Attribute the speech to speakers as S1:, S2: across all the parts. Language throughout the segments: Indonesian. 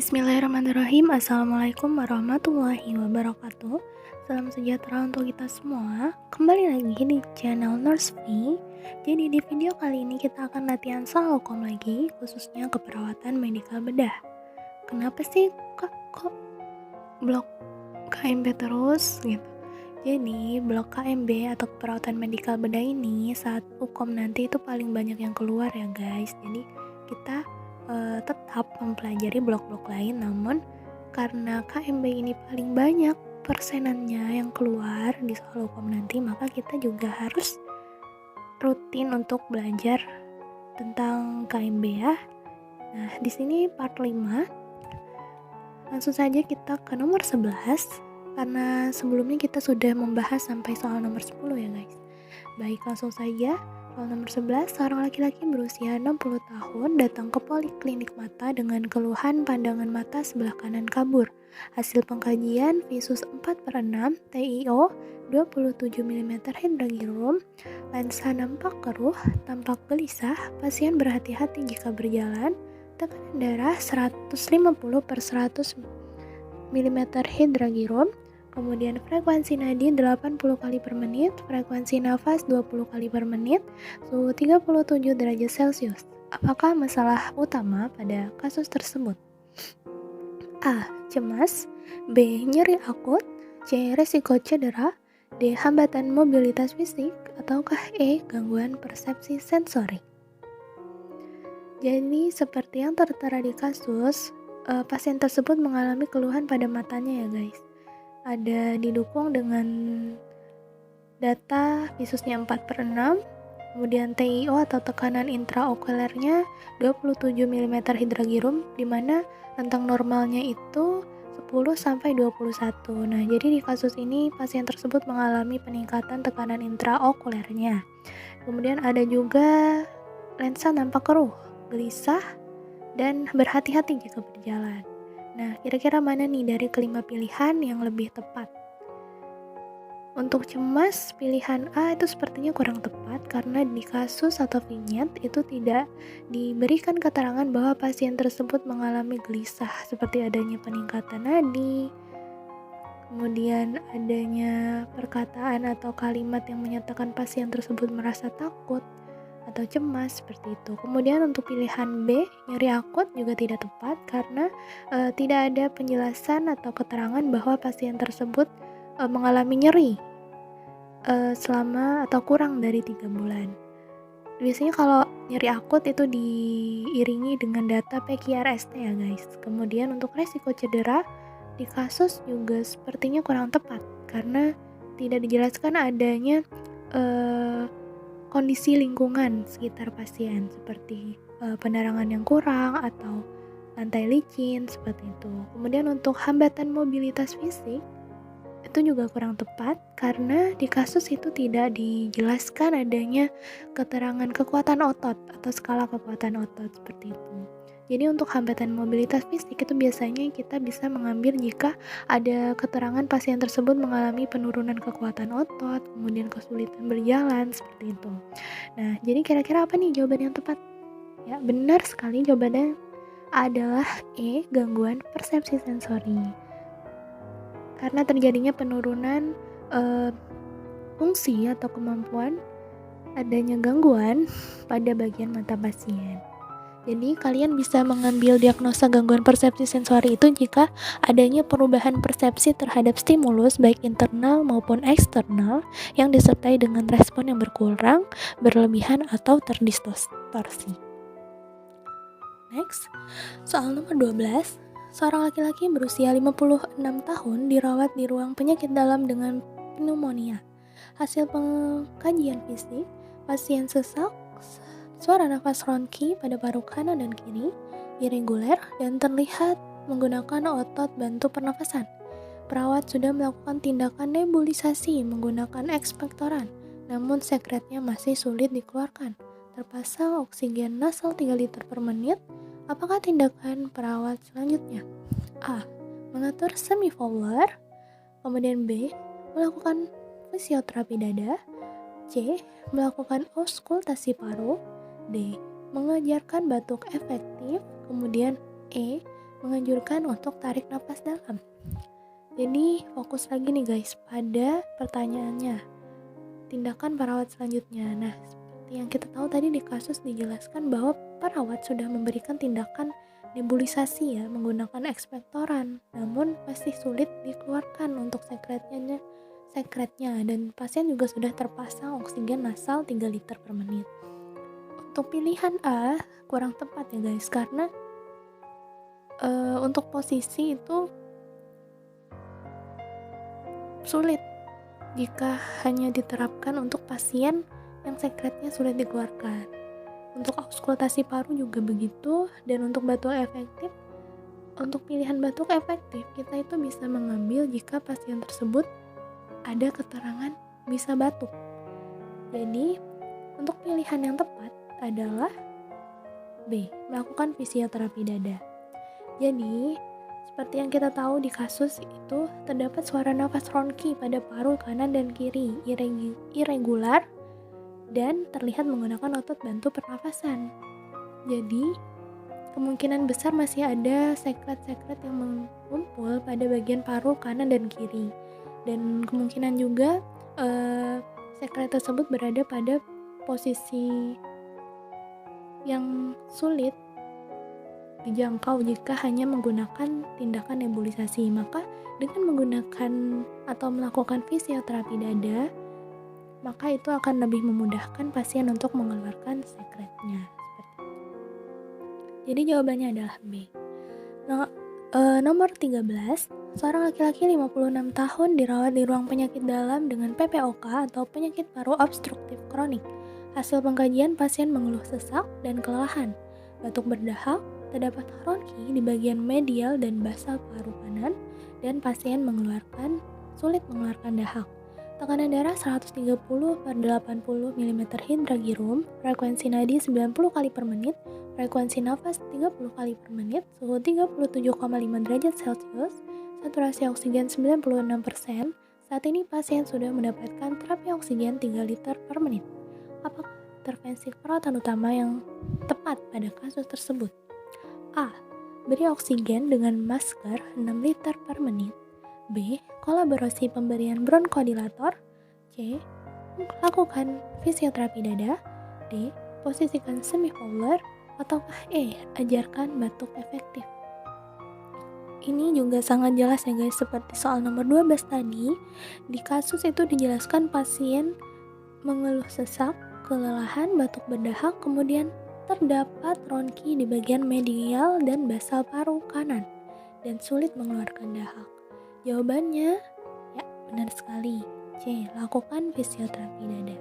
S1: Bismillahirrahmanirrahim. Assalamualaikum warahmatullahi wabarakatuh. Salam sejahtera untuk kita semua. Kembali lagi di channel Nurse V. Jadi di video kali ini kita akan latihan salkom lagi, khususnya keperawatan medikal bedah. Kenapa sih kok blok KMB terus gitu? Jadi blok KMB atau keperawatan medikal bedah ini saat UKOM nanti itu paling banyak yang keluar ya guys. Jadi kita tetap mempelajari blok-blok lain, namun karena KMB ini paling banyak persenannya yang keluar di soal hukum nanti, maka kita juga harus rutin untuk belajar tentang KMB ya. Nah, di sini part 5. Langsung saja kita ke nomor 11 karena sebelumnya kita sudah membahas sampai soal nomor 10 ya guys. Baik, langsung saja. Soal nomor 11, seorang laki-laki berusia 60 tahun datang ke poliklinik mata dengan keluhan pandangan mata sebelah kanan kabur. Hasil pengkajian visus 4/6, TiO 27 mm hydrogirum, lensa nampak keruh, tampak gelisah, pasien berhati-hati jika berjalan, tekanan darah 150/100 mm hydrogirum, kemudian frekuensi nadi 80 kali per menit, frekuensi nafas 20 kali per menit, suhu 37 derajat Celcius. Apakah masalah utama pada kasus tersebut? A. Cemas. B. Nyeri akut. C. Resiko cedera. D. Hambatan mobilitas fisik. Ataukah E. Gangguan persepsi sensori? Jadi seperti yang tertera di kasus, pasien tersebut mengalami keluhan pada matanya ya guys. Ada didukung dengan data visusnya 4/6, kemudian TiO atau tekanan intraokulernya 27 mm hydrogirum, di mana rentang normalnya itu 10-21. Nah, jadi di kasus ini pasien tersebut mengalami peningkatan tekanan intraokulernya. Kemudian ada juga lensa nampak keruh, gelisah, dan berhati-hati jika berjalan. Nah, kira-kira mana nih dari kelima pilihan yang lebih tepat? Untuk cemas, pilihan A itu sepertinya kurang tepat karena di kasus atau vignette itu tidak diberikan keterangan bahwa pasien tersebut mengalami gelisah seperti adanya peningkatan nadi, kemudian adanya perkataan atau kalimat yang menyatakan pasien tersebut merasa takut atau cemas seperti itu. Kemudian untuk pilihan B, nyeri akut juga tidak tepat karena tidak ada penjelasan atau keterangan bahwa pasien tersebut mengalami nyeri selama atau kurang dari 3 bulan. Biasanya kalau nyeri akut itu diiringi dengan data PQRST ya guys. Kemudian untuk resiko cedera di kasus juga sepertinya kurang tepat karena tidak dijelaskan adanya kondisi lingkungan sekitar pasien seperti penerangan yang kurang atau lantai licin seperti itu. Kemudian untuk hambatan mobilitas fisik itu juga kurang tepat karena di kasus itu tidak dijelaskan adanya keterangan kekuatan otot atau skala kekuatan otot seperti itu. Jadi untuk hambatan mobilitas fisik itu biasanya kita bisa mengambil jika ada keterangan pasien tersebut mengalami penurunan kekuatan otot, kemudian kesulitan berjalan, seperti itu. Nah, jadi kira-kira apa nih jawaban yang tepat? Ya, benar sekali jawabannya adalah E, gangguan persepsi sensori. Karena terjadinya penurunan fungsi atau kemampuan adanya gangguan pada bagian mata pasien. Jadi kalian bisa mengambil diagnosa gangguan persepsi sensori itu jika adanya perubahan persepsi terhadap stimulus baik internal maupun eksternal yang disertai dengan respon yang berkurang, berlebihan atau terdistorsi. Next, soal nomor 12. Seorang laki-laki berusia 56 tahun dirawat di ruang penyakit dalam dengan pneumonia. Hasil pengkajian fisik, pasien sesak, suara nafas ronki pada paru kanan dan kiri, irregular dan terlihat menggunakan otot bantu pernafasan. Perawat sudah melakukan tindakan nebulisasi menggunakan ekspektoran, namun sekretnya masih sulit dikeluarkan. Terpasang oksigen nasal 3 liter per menit. Apakah tindakan perawat selanjutnya? A. Mengatur semifowler. Kemudian B. Melakukan fisioterapi dada. C. Melakukan auskultasi paru. D. Mengajarkan batuk efektif. Kemudian E. menganjurkan untuk tarik nafas dalam. Jadi fokus lagi nih guys pada pertanyaannya, tindakan perawat selanjutnya. Nah, seperti yang kita tahu tadi di kasus dijelaskan bahwa perawat sudah memberikan tindakan nebulisasi ya menggunakan ekspektoran, namun masih sulit dikeluarkan untuk sekretnya dan pasien juga sudah terpasang oksigen nasal 3 liter per menit. Untuk pilihan A kurang tepat ya guys, karena untuk posisi itu sulit jika hanya diterapkan untuk pasien yang sekretnya sulit dikeluarkan. Untuk auskultasi paru juga begitu, dan untuk batuk efektif, untuk pilihan batuk efektif kita itu bisa mengambil jika pasien tersebut ada keterangan bisa batuk. Jadi untuk pilihan yang tepat adalah B, melakukan fisioterapi dada. Jadi seperti yang kita tahu di kasus itu terdapat suara nafas ronki pada paru kanan dan kiri irregular dan terlihat menggunakan otot bantu pernafasan. Jadi kemungkinan besar masih ada sekret-sekret yang mengumpul pada bagian paru kanan dan kiri, dan kemungkinan juga sekret tersebut berada pada posisi yang sulit dijangkau jika hanya menggunakan tindakan nebulisasi. Maka dengan menggunakan atau melakukan fisioterapi dada, maka itu akan lebih memudahkan pasien untuk mengeluarkan sekretnya. Jadi jawabannya adalah B. Nomor 13, seorang laki-laki 56 tahun dirawat di ruang penyakit dalam dengan PPOK atau penyakit paru obstruktif kronik. Hasil pengkajian, pasien mengeluh sesak dan kelelahan, batuk berdahak, terdapat ronki di bagian medial dan basal paru kanan, dan pasien sulit mengeluarkan dahak. Tekanan darah 130/80 mm Hg, frekuensi nadi 90 kali per menit, frekuensi nafas 30 kali per menit, suhu 37,5 derajat Celcius, saturasi oksigen 96%. Saat ini pasien sudah mendapatkan terapi oksigen 3 liter per menit. Apakah intervensi perawatan utama yang tepat pada kasus tersebut? A. Beri oksigen dengan masker 6 liter per menit. B. Kolaborasi pemberian bronkodilator. C. Lakukan fisioterapi dada. D. Posisikan semi Fowler. Ataukah E. Ajarkan batuk efektif. Ini juga sangat jelas ya guys, seperti soal nomor 12 tadi. Di kasus itu dijelaskan pasien mengeluh sesak, kelelahan, batuk berdahak, kemudian terdapat ronki di bagian medial dan basal paru kanan dan sulit mengeluarkan dahak. Jawabannya ya benar sekali, C. Lakukan fisioterapi dada.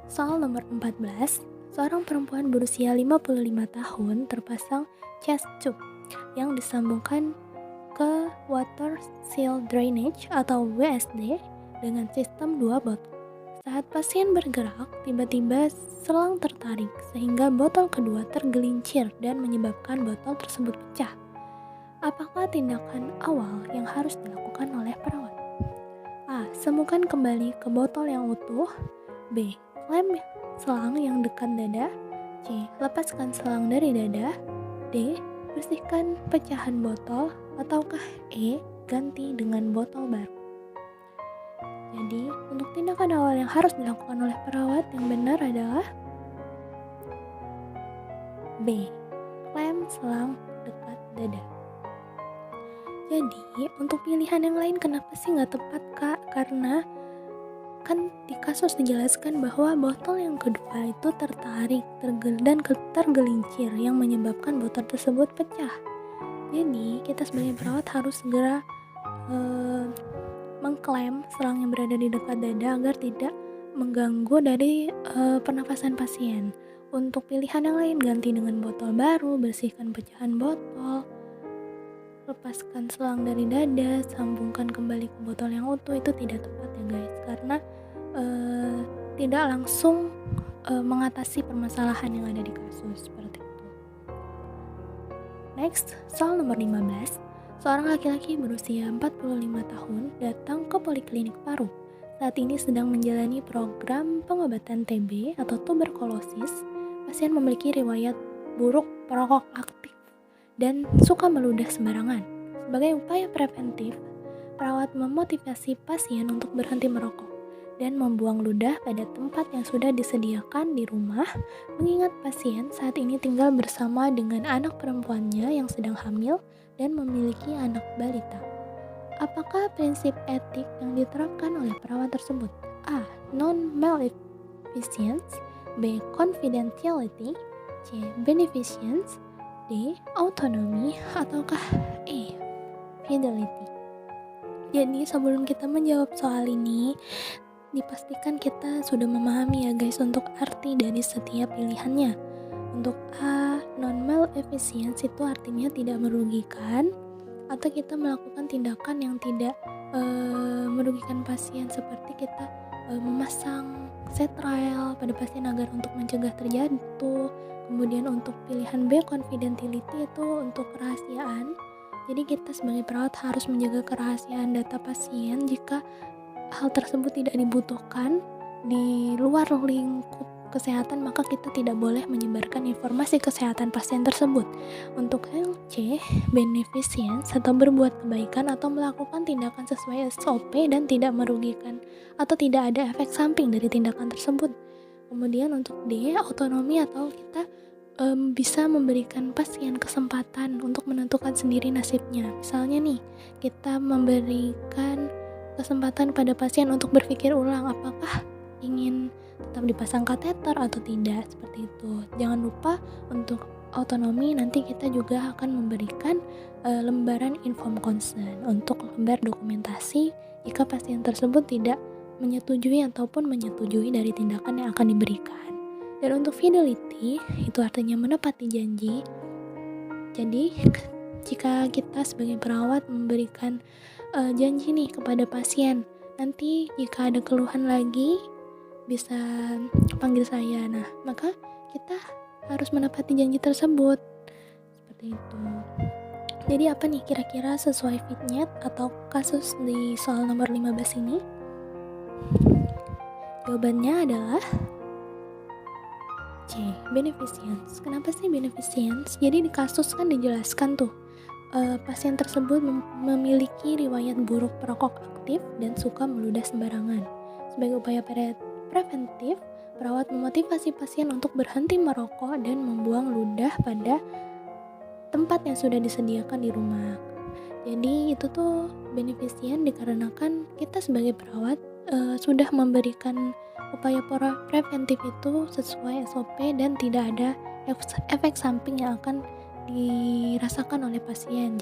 S1: Soal nomor 14, seorang perempuan berusia 55 tahun terpasang chest tube yang disambungkan ke water seal drainage atau WSD dengan sistem 2 botol. Saat pasien bergerak, tiba-tiba selang tertarik sehingga botol kedua tergelincir dan menyebabkan botol tersebut pecah. Apakah tindakan awal yang harus dilakukan oleh perawat? A. Sembuhkan kembali ke botol yang utuh. B. Lem selang yang dekat dada. C. Lepaskan selang dari dada. D. Bersihkan pecahan botol. Ataukah E. Ganti dengan botol baru. Jadi, untuk tindakan awal yang harus dilakukan oleh perawat yang benar adalah B. Lem selang dekat dada. Jadi, untuk pilihan yang lain kenapa sih nggak tepat, Kak? Karena kan di kasus dijelaskan bahwa botol yang kedua itu tertarik dan tergelincir yang menyebabkan botol tersebut pecah. Jadi, kita sebagai perawat harus segera mengklem selang yang berada di dekat dada agar tidak mengganggu dari pernafasan pasien. Untuk pilihan yang lain, ganti dengan botol baru, bersihkan pecahan botol, lepaskan selang dari dada, sambungkan kembali ke botol yang utuh, itu tidak tepat ya guys, karena tidak langsung mengatasi permasalahan yang ada di kasus seperti itu. Next, soal nomor 15. Seorang laki-laki berusia 45 tahun datang ke poliklinik paru. Saat ini sedang menjalani program pengobatan TB atau tuberkulosis. Pasien memiliki riwayat buruk perokok aktif dan suka meludah sembarangan. Sebagai upaya preventif, perawat memotivasi pasien untuk berhenti merokok dan membuang ludah pada tempat yang sudah disediakan di rumah, mengingat pasien saat ini tinggal bersama dengan anak perempuannya yang sedang hamil dan memiliki anak balita. Apakah prinsip etik yang diterapkan oleh perawat tersebut? A. Non-maleficence. B. Confidentiality. C. Beneficence. D. Autonomy. Ataukah E. Fidelity. Jadi sebelum kita menjawab soal ini, dipastikan kita sudah memahami ya guys untuk arti dari setiap pilihannya. Untuk A, non-maleficence itu artinya tidak merugikan, atau kita melakukan tindakan yang tidak merugikan pasien, seperti kita memasang setral pada pasien agar untuk mencegah terjatuh. Kemudian untuk pilihan B, confidentiality, itu untuk kerahasiaan. Jadi kita sebagai perawat harus menjaga kerahasiaan data pasien jika hal tersebut tidak dibutuhkan di luar lingkup kesehatan, maka kita tidak boleh menyebarkan informasi kesehatan pasien tersebut. Untuk C, beneficence, atau berbuat kebaikan atau melakukan tindakan sesuai SOP dan tidak merugikan atau tidak ada efek samping dari tindakan tersebut. Kemudian untuk D, autonomi, atau kita bisa memberikan pasien kesempatan untuk menentukan sendiri nasibnya. Misalnya nih, kita memberikan kesempatan pada pasien untuk berpikir ulang apakah ingin tetap dipasang kateter atau tidak, seperti itu. Jangan lupa untuk autonomi, nanti kita juga akan memberikan lembaran inform consent untuk lembar dokumentasi jika pasien tersebut tidak menyetujui ataupun menyetujui dari tindakan yang akan diberikan. Dan untuk fidelity, itu artinya menepati janji. Jadi jika kita sebagai perawat memberikan janji nih kepada pasien, nanti jika ada keluhan lagi bisa panggil saya. Nah, maka kita harus menepati janji tersebut, seperti itu. Jadi apa nih kira-kira sesuai vignette atau kasus di soal nomor 15 ini? Jawabannya adalah C, beneficence. Kenapa sih beneficence? Jadi di kasus kan dijelaskan tuh, pasien tersebut memiliki riwayat buruk perokok aktif dan suka meludah sembarangan. Sebagai upaya preventif, perawat memotivasi pasien untuk berhenti merokok dan membuang ludah pada tempat yang sudah disediakan di rumah. Jadi itu tuh beneficient dikarenakan kita sebagai perawat sudah memberikan upaya preventif itu sesuai SOP dan tidak ada efek samping yang akan dirasakan oleh pasien.